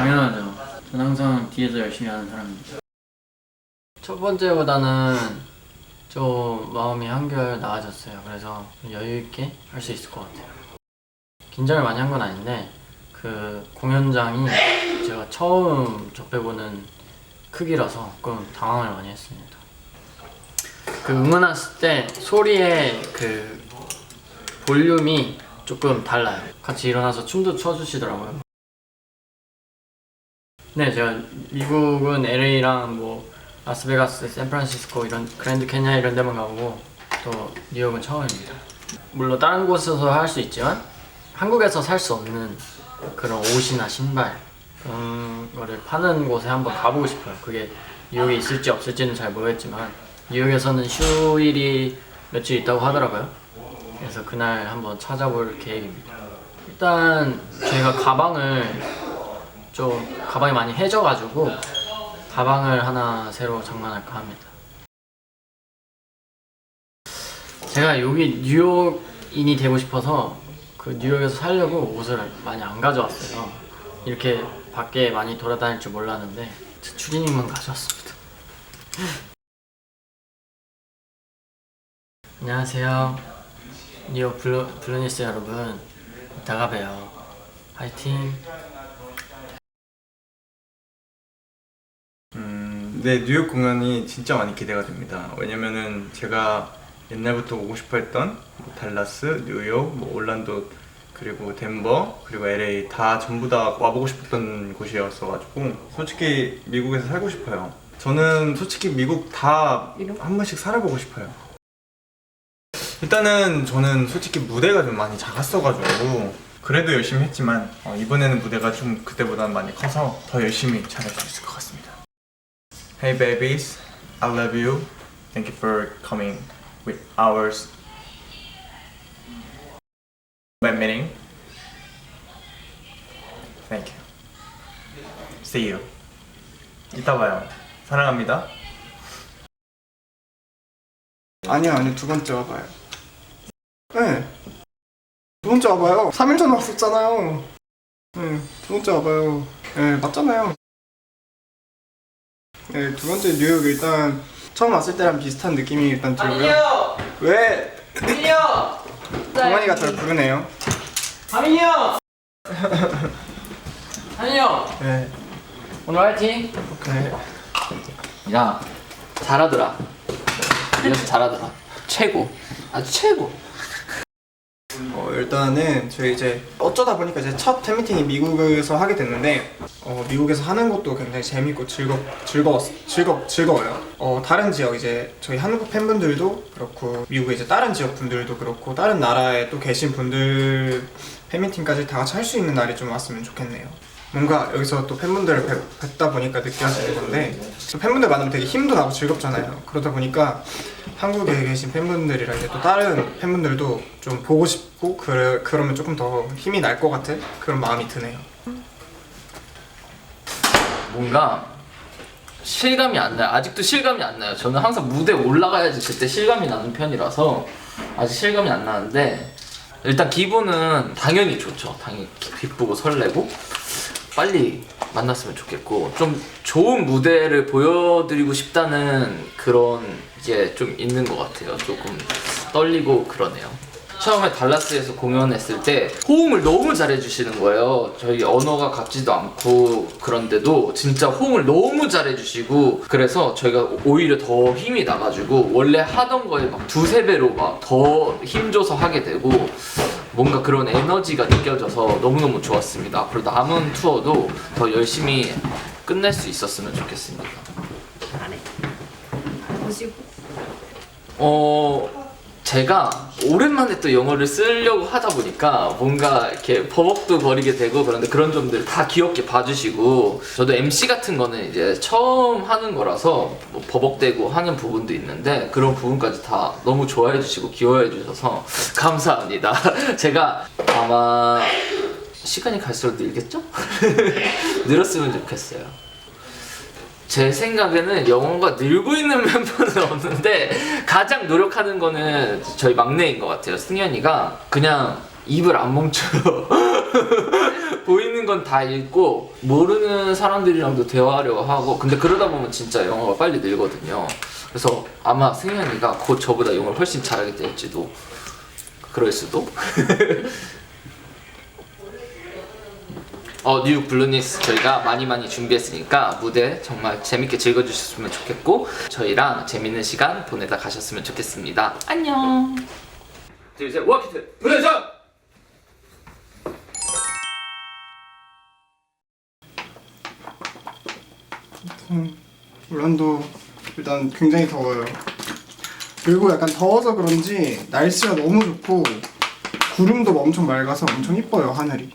당연하죠. 저는 항상 뒤에서 열심히 하는 사람입니다. 첫 번째보다는 좀 마음이 한결 나아졌어요. 그래서 여유있게 할 수 있을 것 같아요. 긴장을 많이 한 건 아닌데 그 공연장이 제가 처음 접해보는 크기라서 조금 당황을 많이 했습니다. 그 응원했을 때 소리의 그 볼륨이 조금 달라요. 같이 일어나서 춤도 춰주시더라고요. 네, 제가 미국은 LA랑 뭐 라스베가스, 샌프란시스코 이런 그랜드 캐니언 이런 데만 가보고 또 뉴욕은 처음입니다. 물론 다른 곳에서 할 수 있지만 한국에서 살 수 없는 그런 옷이나 신발 그런 거를 파는 곳에 한번 가보고 싶어요. 그게 뉴욕에 있을지 없을지는 잘 모르겠지만 뉴욕에서는 휴일이 며칠 있다고 하더라고요. 그래서 그날 한번 찾아볼 계획입니다. 일단 저희가 가방이 많이 해져가지고 가방을 하나 새로 장만할까 합니다. 제가 여기 뉴욕인이 되고 싶어서 그 뉴욕에서 살려고 옷을 많이 안 가져왔어요. 이렇게 밖에 많이 돌아다닐 줄 몰랐는데 추리닝만 가져왔습니다. 안녕하세요. 뉴욕 블루니스 여러분, 이따가 봬요. 파이팅. 네, 뉴욕 공연이 진짜 많이 기대가 됩니다. 왜냐면은 제가 옛날부터 오고 싶어 했던 뭐 달라스, 뉴욕, 뭐 올란도, 그리고 덴버, 그리고 LA 다 전부 다 와보고 싶었던 곳이었어가지고 솔직히 미국에서 살고 싶어요. 저는 솔직히 미국 다 한 번씩 살아보고 싶어요. 일단은 저는 솔직히 무대가 좀 많이 작았어가지고 그래도 열심히 했지만 이번에는 무대가 좀 그때보다는 많이 커서 더 열심히 잘할 수 있을 것 같습니다. Hey babies, I love you. Thank you for coming with our web meeting. Thank you. See you. 이따 봐요. 사랑합니다. 아니요, 두 번째 와봐요. 네, 두 번째 와봐요. 3일 전에 왔었잖아요. 네, 두 번째 와봐요. 네, 맞잖아요. 네, 두 번째 뉴욕 일단 처음 왔을 때랑 비슷한 느낌이 일단 들고요. 아니요! 왜? 아니요! 동환이가 저를 부르네요. 아니요! 아니요! 네, 오늘 화이팅! 오케이. 야, 잘하더라. 이것도 잘하더라. 최고. 아주 최고. 일단은 저희 이제 어쩌다 보니까 이제 첫 팬미팅이 미국에서 하게 됐는데 미국에서 하는 것도 굉장히 재밌고 즐거워요. 다른 지역 이제 저희 한국 팬분들도 그렇고 미국의 이제 다른 지역 분들도 그렇고 다른 나라에 또 계신 분들 팬미팅까지 다 같이 할 수 있는 날이 좀 왔으면 좋겠네요. 뭔가 여기서 또 팬분들을 뵙다 보니까 느껴지는 건데 또 팬분들 만나면 되게 힘도 나고 즐겁잖아요. 그러다 보니까 한국에 계신 팬분들이랑 이제 또 다른 팬분들도 좀 보고 싶고 그러면 조금 더 힘이 날 것 같은 그런 마음이 드네요. 뭔가 실감이 안 나요. 아직도 실감이 안 나요. 저는 항상 무대에 올라가야지 그때 실감이 나는 편이라서 아직 실감이 안 나는데 일단 기분은 당연히 좋죠. 당연히 기쁘고 설레고 빨리 만났으면 좋겠고 좀 좋은 무대를 보여드리고 싶다는 그런 이제 좀 있는 것 같아요. 조금 떨리고 그러네요. 처음에 달라스에서 공연했을 때 호응을 너무 잘해주시는 거예요. 저희 언어가 같지도 않고 그런데도 진짜 호응을 너무 잘해주시고 그래서 저희가 오히려 더 힘이 나가지고 원래 하던 거에 막 두세 배로 막 더 힘줘서 하게 되고 뭔가 그런 에너지가 느껴져서 너무너무 좋았습니다. 앞으로 남은 투어도 더 열심히 끝낼 수 있었으면 좋겠습니다. 안해. 보시고. 제가 오랜만에 또 영어를 쓰려고 하다 보니까 뭔가 이렇게 버벅도 거리게 되고 그런데 그런 점들 다 귀엽게 봐주시고 저도 MC 같은 거는 이제 처음 하는 거라서 뭐 버벅대고 하는 부분도 있는데 그런 부분까지 다 너무 좋아해 주시고 귀여워해 주셔서 감사합니다. 제가 아마 시간이 갈수록 늘겠죠? 늘었으면 좋겠어요. 제 생각에는 영어가 늘고 있는 멤버는 없는데 가장 노력하는 거는 저희 막내인 것 같아요. 승현이가 그냥 입을 안 멈춰요. 보이는 건 다 읽고 모르는 사람들이랑도 대화하려고 하고 근데 그러다 보면 진짜 영어가 빨리 늘거든요. 그래서 아마 승현이가 곧 저보다 영어를 훨씬 잘하게 될지도 그럴 수도. 뉴욕 블루니스 저희가 많이 준비했으니까 무대 정말 재밌게 즐겨주셨으면 좋겠고 저희랑 재밌는 시간 보내다 가셨으면 좋겠습니다. 안녕. 둘, 셋, 워키트 브레이션! 올란도 일단 굉장히 더워요. 그리고 약간 더워서 그런지 날씨가 너무 좋고 구름도 엄청 맑아서 엄청 이뻐요, 하늘이.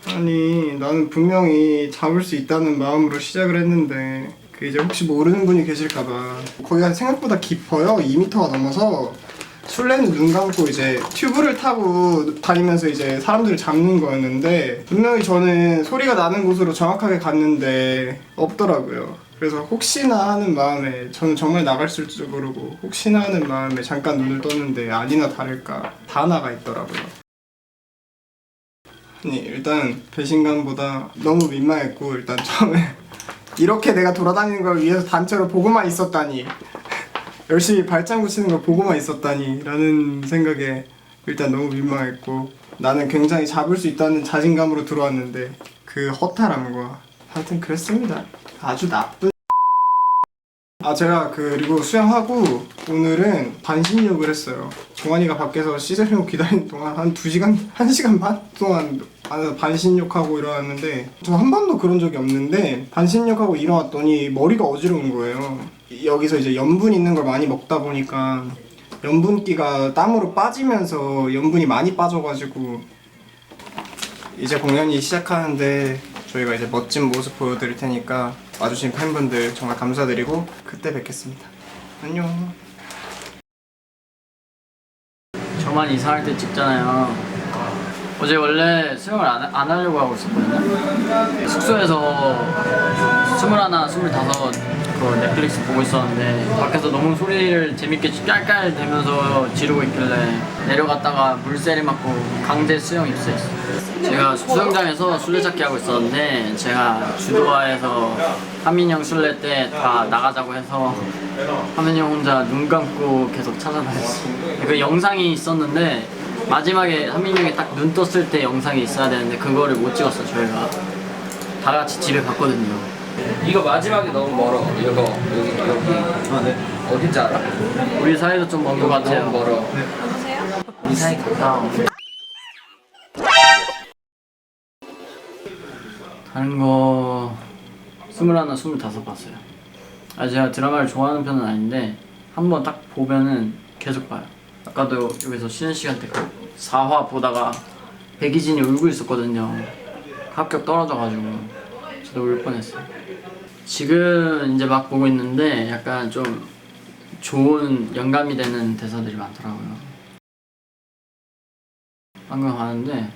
아니, 나는 분명히 잡을 수 있다는 마음으로 시작을 했는데 그 이제 혹시 모르는 분이 계실까봐 거기가 생각보다 깊어요. 2m가 넘어서 술래는 눈 감고 이제 튜브를 타고 다니면서 이제 사람들을 잡는 거였는데 분명히 저는 소리가 나는 곳으로 정확하게 갔는데 없더라고요. 그래서 혹시나 하는 마음에 저는 정말 나갈 줄도 모르고 혹시나 하는 마음에 잠깐 눈을 떴는데 아니나 다를까 다 나가 있더라고요. 아니 일단 배신감보다 너무 민망했고 일단 처음에 이렇게 내가 돌아다니는 걸 위해서 단체로 보고만 있었다니 열심히 발장구 치는 걸 보고만 있었다니 라는 생각에 일단 너무 민망했고 나는 굉장히 잡을 수 있다는 자신감으로 들어왔는데 그 허탈함과 하여튼 그랬습니다. 아주 나쁜 제가 그리고 수영하고 오늘은 반신욕을 했어요. 종환이가 밖에서 씻으려고 기다리는 동안 한 2시간, 1시간 반 동안 안에서 반신욕하고 일어났는데 저 한 번도 그런 적이 없는데 반신욕하고 일어났더니 머리가 어지러운 거예요. 여기서 이제 염분 있는 걸 많이 먹다 보니까 염분기가 땀으로 빠지면서 염분이 많이 빠져가지고 이제 공연이 시작하는데 저희가 이제 멋진 모습 보여드릴 테니까 와주신 팬분들 정말 감사드리고 그때 뵙겠습니다. 안녕. 저만 이사할 때 찍잖아요. 어제 원래 수영을 안 하려고 하고 있었거든요. 숙소에서 21, 25 그 넷플릭스 보고 있었는데 밖에서 너무 소리를 재밌게 깔깔대면서 지르고 있길래 내려갔다가 물세례 맞고 강제 수영 입수했어요. 제가 수영장에서 술래잡기 하고 있었는데 제가 주도하에서 하민이 형 술래 때 다 나가자고 해서 하민이 형 혼자 눈 감고 계속 찾아다녔어요. 그 영상이 있었는데 마지막에 하민이 형이 딱 눈 떴을 때 영상이 있어야 되는데 그거를 못 찍었어요. 저희가 다 같이 집에 갔거든요. 이거 마지막에 너무 멀어. 이거 여기 어딘지 알아? 우리 사이도 좀 먼 것 같아요. 너무 멀어. 우리 사이 가까워. 다른 거 21, 25 봤어요. 제가 드라마를 좋아하는 편은 아닌데 한번 딱 보면은 계속 봐요. 아까도 여기서 쉬는 시간 때 4화 보다가 백이진이 울고 있었거든요. 합격 떨어져가지고 저도 울 뻔했어요. 지금 이제 막 보고 있는데 약간 좀 좋은 영감이 되는 대사들이 많더라고요. 방금 가는데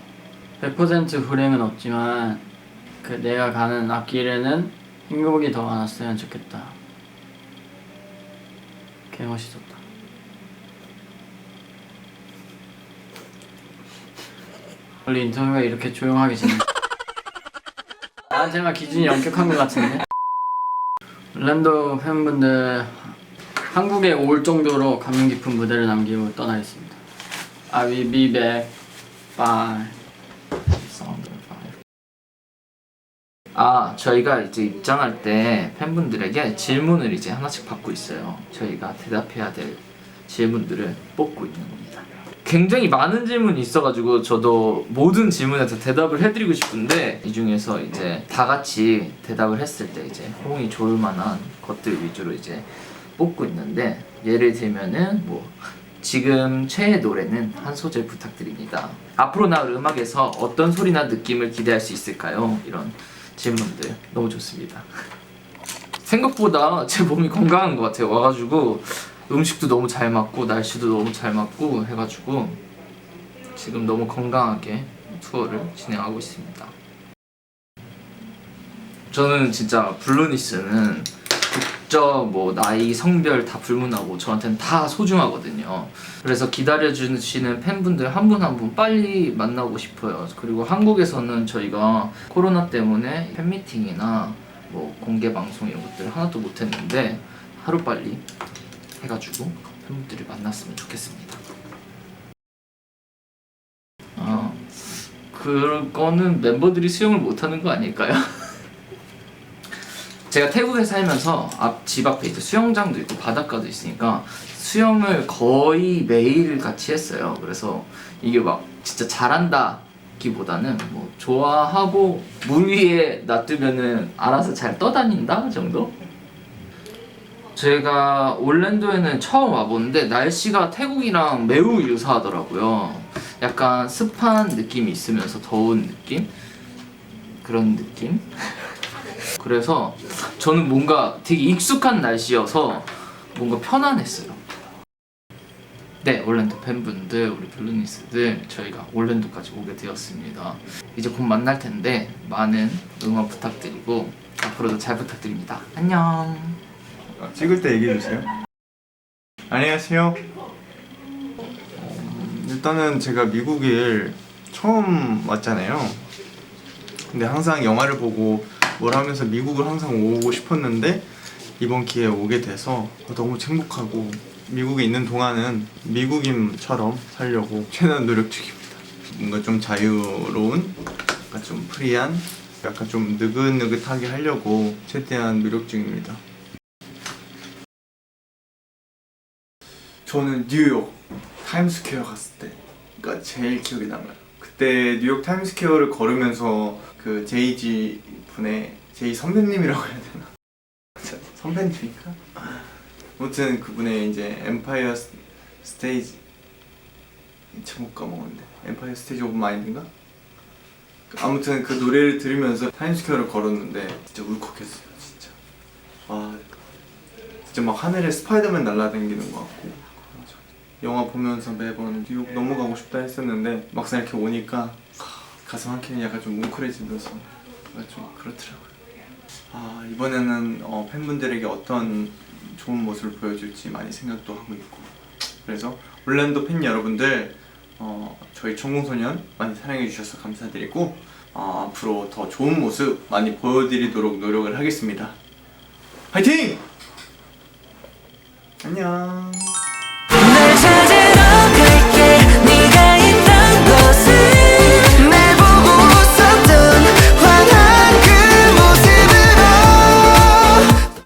100% 불행은 없지만 그 내가 가는 앞길에는 행복이 더 많았으면 좋겠다. 개 멋있었다. 원래 인터뷰가 이렇게 조용하게 지내. 나한테만 기준이 엄격한 것 같은데. 올란도 팬분들 한국에 올 정도로 감명 깊은 무대를 남기고 떠나겠습니다. I will be back. Bye. 저희가 이제 입장할 때 팬분들에게 질문을 이제 하나씩 받고 있어요. 저희가 대답해야 될 질문들을 뽑고 있는 겁니다. 굉장히 많은 질문이 있어가지고 저도 모든 질문에 다 대답을 해드리고 싶은데 이 중에서 이제 다 같이 대답을 했을 때 이제 호응이 좋을 만한 것들 위주로 이제 뽑고 있는데 예를 들면은 뭐 지금 최애 노래는 한 소절 부탁드립니다. 앞으로 나올 음악에서 어떤 소리나 느낌을 기대할 수 있을까요? 이런 질문들 너무 좋습니다. 생각보다 제 몸이 건강한 것 같아요. 와가지고 음식도 너무 잘 맞고 날씨도 너무 잘 맞고 해가지고 지금 너무 건강하게 투어를 진행하고 있습니다. 저는 진짜 블루니스는 국적, 뭐 나이, 성별 다 불문하고 저한테는 다 소중하거든요. 그래서 기다려주시는 팬분들 한 분 한 분 빨리 만나고 싶어요. 그리고 한국에서는 저희가 코로나 때문에 팬미팅이나 뭐 공개 방송 이런 것들 하나도 못했는데 하루빨리 해가지고 팬분들이 만났으면 좋겠습니다. 그거는 멤버들이 수영을 못하는 거 아닐까요? 제가 태국에 살면서 집 앞에 이제 수영장도 있고 바닷가도 있으니까 수영을 거의 매일 같이 했어요. 그래서 이게 막 진짜 잘한다 기보다는 뭐 좋아하고 물 위에 놔두면은 알아서 잘 떠다닌다 정도? 제가 올랜도에는 처음 와보는데 날씨가 태국이랑 매우 유사하더라고요. 약간 습한 느낌이 있으면서 더운 느낌? 그런 느낌? 그래서 저는 뭔가 되게 익숙한 날씨여서 뭔가 편안했어요. 네, 올랜도 팬분들, 우리 블루니스들 저희가 올랜도까지 오게 되었습니다. 이제 곧 만날 텐데 많은 응원 부탁드리고 앞으로도 잘 부탁드립니다. 안녕. 찍을 때 얘기해 주세요. 안녕하세요. 일단은 제가 미국에 처음 왔잖아요. 근데 항상 영화를 보고 뭘 하면서 미국을 항상 오고 싶었는데 이번 기회에 오게 돼서 너무 행복하고 미국에 있는 동안은 미국인처럼 살려고 최대한 노력 중입니다. 뭔가 좀 자유로운, 약간 좀 프리한, 약간 좀 느긋느긋하게 하려고 최대한 노력 중입니다. 저는 뉴욕 타임스퀘어 갔을 때가 제일 기억에 남아요. 그때 뉴욕 타임스퀘어를 걸으면서 그 제이지 분의 제이 선배님이라고 해야 되나? 선배님인가? 아무튼 그분의 이제 엠파이어 스테이지 제목 까먹었는데 엠파이어 스테이지 오브 마인드인가? 아무튼 그 노래를 들으면서 타임스퀘어를 걸었는데 진짜 울컥했어요. 진짜 와 진짜 막 하늘에 스파이더맨 날아다니는 것 같고 영화 보면서 매번 뉴욕 넘어가고 싶다 했었는데 막상 이렇게 오니까 가슴 한켠이 약간 좀 뭉클해지면서 좀 그렇더라고요. 이번에는 팬분들에게 어떤 좋은 모습을 보여줄지 많이 생각도 하고 있고 그래서 올랜도 팬 여러분들 저희 천공소년 많이 사랑해 주셔서 감사드리고 앞으로 더 좋은 모습 많이 보여드리도록 노력을 하겠습니다. 화이팅! 안녕.